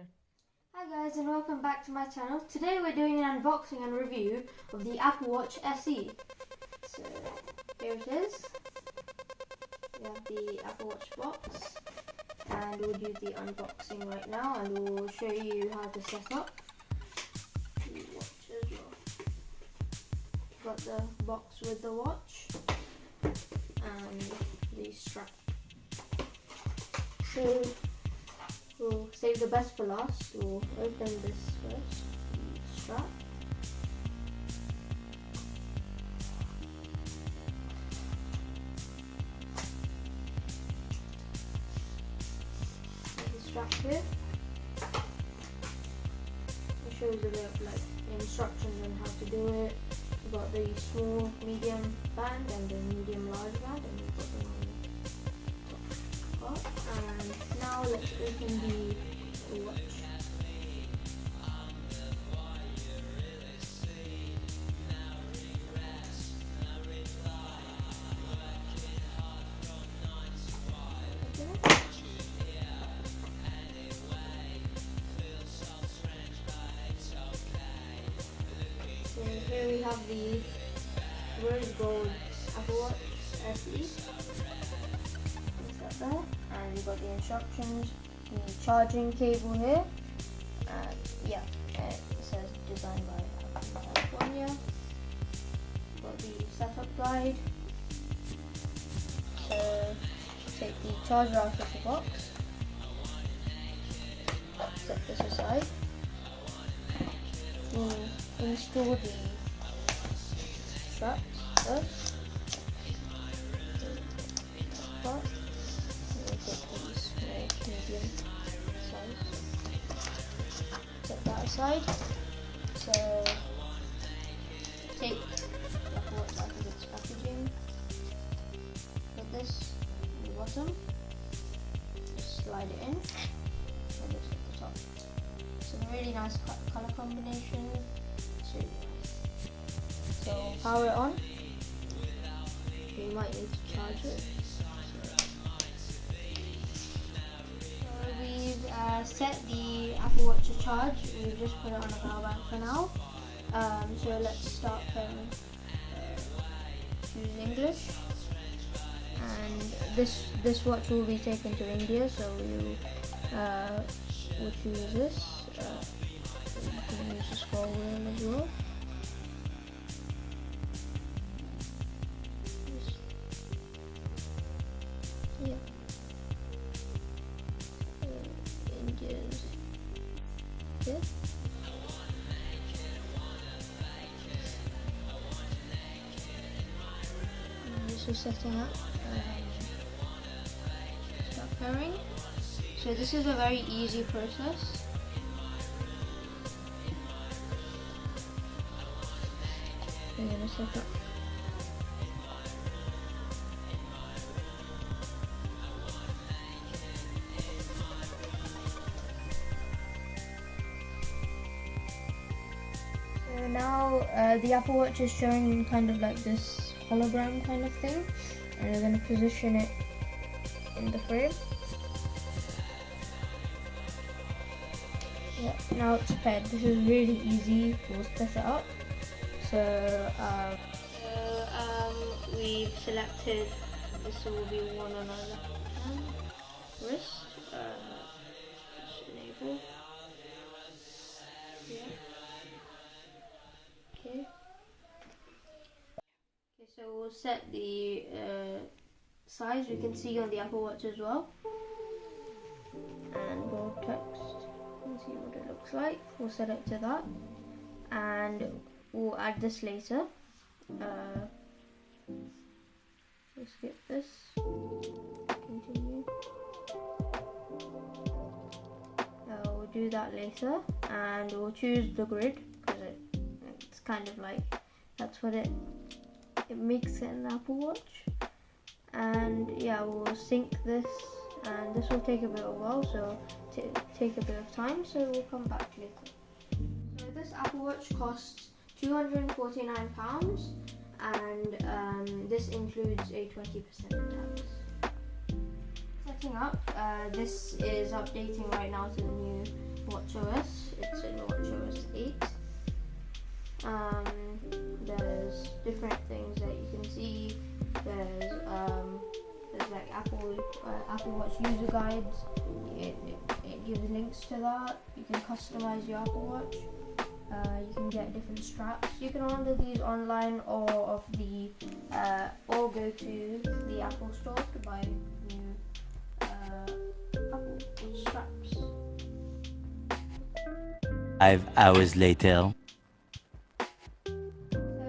Chapter. Hi guys, and welcome back to my channel. Today we're doing an unboxing and review of the Apple Watch SE. So here it is. We have the Apple Watch box and we'll do the unboxing right now and we'll show you how to set up the watch as well. Got the box with the watch and the strap. So we'll save the best for last. We'll open this first, the strap. There's the strap here. It shows a bit of like instructions on how to do it. We've got the small, medium band and the medium large band, and we've got them on the top part. And now let's open the watch. So here we have the rose gold Apple Watch SE. There, and we've got the instructions, the charging cable here, and yeah, it says designed by Apple California. We've got the setup guide. So take the charger out of the box, set this aside, install the straps first. Medium size. Set that aside. So take the Apple Watch out of its packaging. Put this on the bottom. Just slide it in. And this at the top. It's a really nice color combination. It's really nice. So power it on. You might need to charge it. We've set the Apple Watch to charge. We've just put it on a power bank for now. So let's start choose English. And this watch will be taken to India, so we'll choose this. You can use the scroll wheel as well. Yeah. Here. And this is setting up. Start pairing. So this is a very easy process. We're going to set up. So now the Apple Watch is showing kind of like this hologram kind of thing, and we're going to position it in the frame. Yeah, now it's paired. This is really easy. We'll set it up. So we've selected this will be one on our left hand wrist. Just enable. Yeah. Okay, so we'll set the size. We can see on the Apple Watch as well, and bold text. You can see what it looks like. We'll set it to that, and we'll add this later. We'll skip this. Continue. We'll do that later, and we'll choose the grid because it's kind of like that's what it makes an Apple Watch. And yeah, we'll sync this, and this will take a bit of a while, so take a bit of time, so we'll come back later. So this Apple Watch costs £249, and this includes a 20% tax. Setting up, this is updating right now to the new watchOS. It's in watchOS 8. There's different things that you can see. There's like Apple Watch user guides. It gives links to that. You can customize your Apple Watch. You can get different straps. You can order these online or go to the Apple store to buy new Apple Watch straps. 5 hours later. So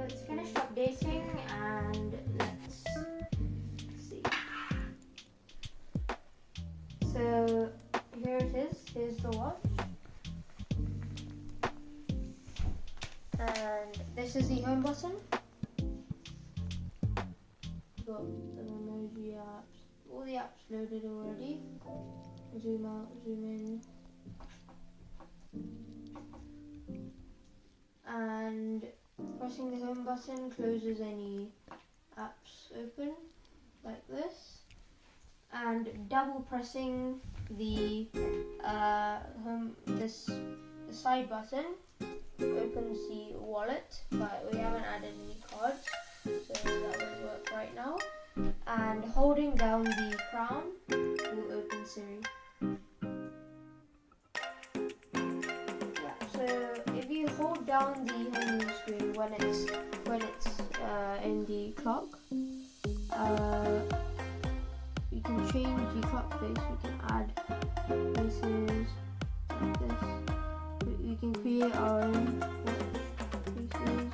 it's finished updating, and let's see. So here it is. Here's the watch. And this is the home button. Got the emoji apps, all the apps loaded already. Zoom out, zoom in. And pressing the home button closes any apps open like this. And double pressing the the side button opens the wallet, but we haven't added any cards, so that won't work right now. And holding down the crown will open Siri. Yeah, so if you hold down the home screen when it's in the clock, you can change the clock face. You can add faces like this. We can create our own watch faces.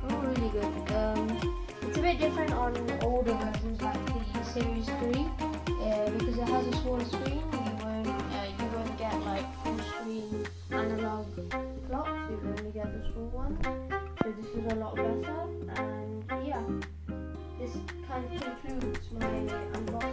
Oh, really good. It's a bit different on older versions like the Series 3, because it has a smaller screen. You won't get like full screen analog clocks. You only get the small one. So this is a lot better, and yeah, this kind of concludes my unboxing.